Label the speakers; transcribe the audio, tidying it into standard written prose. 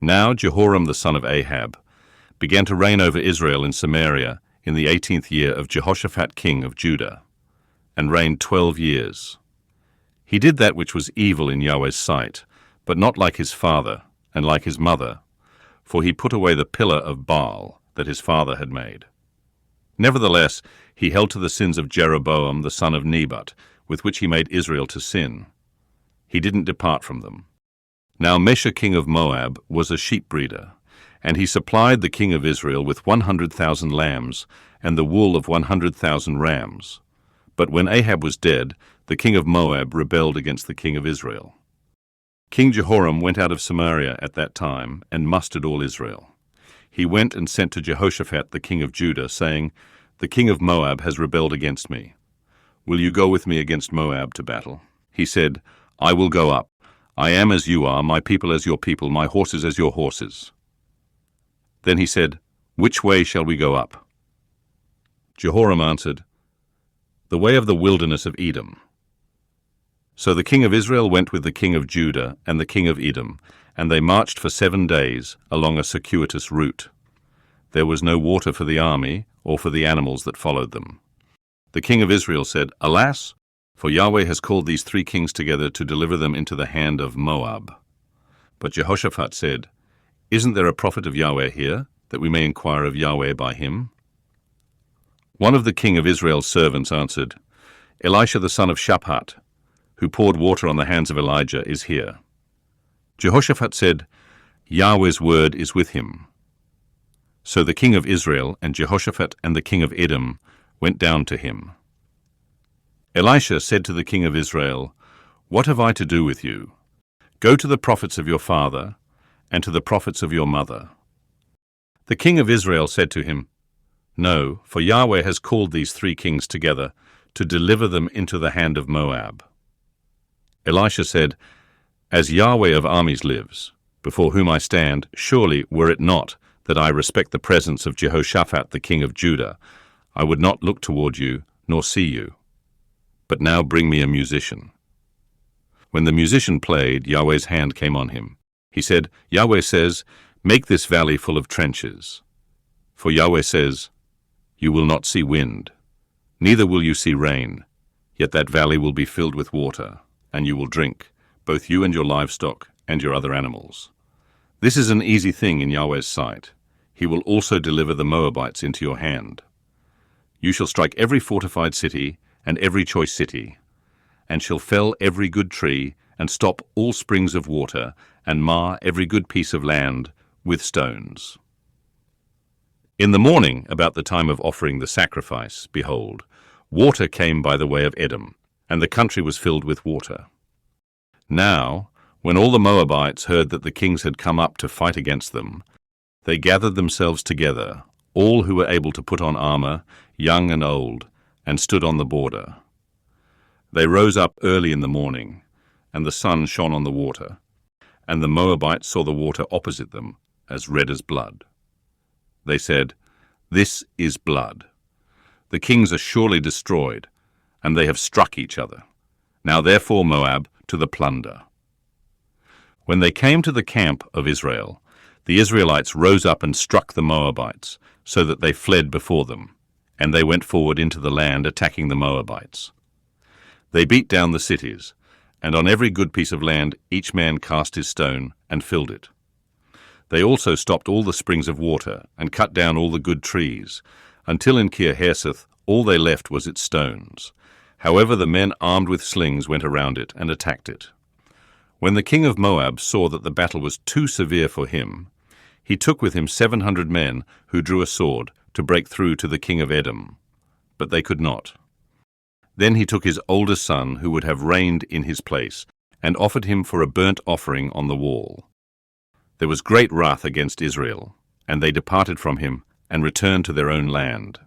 Speaker 1: Now Jehoram the son of Ahab began to reign over Israel in Samaria in the 18th year of Jehoshaphat king of Judah, and reigned 12 years. He did that which was evil in Yahweh's sight, but not like his father and like his mother, for he put away the pillar of Baal that his father had made. Nevertheless, he held to the sins of Jeroboam the son of Nebat, with which he made Israel to sin. He didn't depart from them. Now Mesha king of Moab was a sheep breeder, and he supplied the king of Israel with 100,000 lambs and the wool of 100,000 rams. But when Ahab was dead, the king of Moab rebelled against the king of Israel. King Jehoram went out of Samaria at that time and mustered all Israel. He went and sent to Jehoshaphat the king of Judah, saying, "The king of Moab has rebelled against me. Will you go with me against Moab to battle?" He said, "I will go up. I am as you are, my people as your people, my horses as your horses." Then he said, "Which way shall we go up?" Jehoram answered, "The way of the wilderness of Edom." So the king of Israel went with the king of Judah and the king of Edom, and they marched for 7 days along a circuitous route. There was no water for the army or for the animals that followed them. The king of Israel said, "Alas, for Yahweh has called these 3 kings together to deliver them into the hand of Moab." But Jehoshaphat said, "Isn't there a prophet of Yahweh here, that we may inquire of Yahweh by him?" One of the king of Israel's servants answered, "Elisha the son of Shaphat, who poured water on the hands of Elijah, is here." Jehoshaphat said, "Yahweh's word is with him." So the king of Israel and Jehoshaphat and the king of Edom went down to him. Elisha said to the king of Israel, "What have I to do with you? Go to the prophets of your father and to the prophets of your mother." The king of Israel said to him, "No, for Yahweh has called these 3 kings together to deliver them into the hand of Moab." Elisha said, "As Yahweh of armies lives, before whom I stand, surely were it not that I respect the presence of Jehoshaphat the king of Judah, I would not look toward you nor see you. But now bring me a musician." When the musician played, Yahweh's hand came on him. He said, "Yahweh says, make this valley full of trenches. For Yahweh says, you will not see wind, neither will you see rain, yet that valley will be filled with water, and you will drink, both you and your livestock and your other animals. This is an easy thing in Yahweh's sight. He will also deliver the Moabites into your hand. You shall strike every fortified city and every choice city, and shall fell every good tree, and stop all springs of water, and mar every good piece of land with stones." In the morning, about the time of offering the sacrifice, behold, water came by the way of Edom, and the country was filled with water. Now, when all the Moabites heard that the kings had come up to fight against them, they gathered themselves together, all who were able to put on armor, young and old, and stood on the border. They rose up early in the morning, and the sun shone on the water, and the Moabites saw the water opposite them, as red as blood. They said, "This is blood. The kings are surely destroyed, and they have struck each other. Now therefore, Moab, to the plunder." When they came to the camp of Israel, the Israelites rose up and struck the Moabites, so that they fled before them, and they went forward into the land, attacking the Moabites. They beat down the cities, and on every good piece of land each man cast his stone and filled it. They also stopped all the springs of water, and cut down all the good trees, until in Kir-Hareseth all they left was its stones. However, the men armed with slings went around it and attacked it. When the king of Moab saw that the battle was too severe for him, he took with him 700 men who drew a sword to break through to the king of Edom, but they could not. Then he took his oldest son, who would have reigned in his place, and offered him for a burnt offering on the wall. There was great wrath against Israel, and they departed from him and returned to their own land.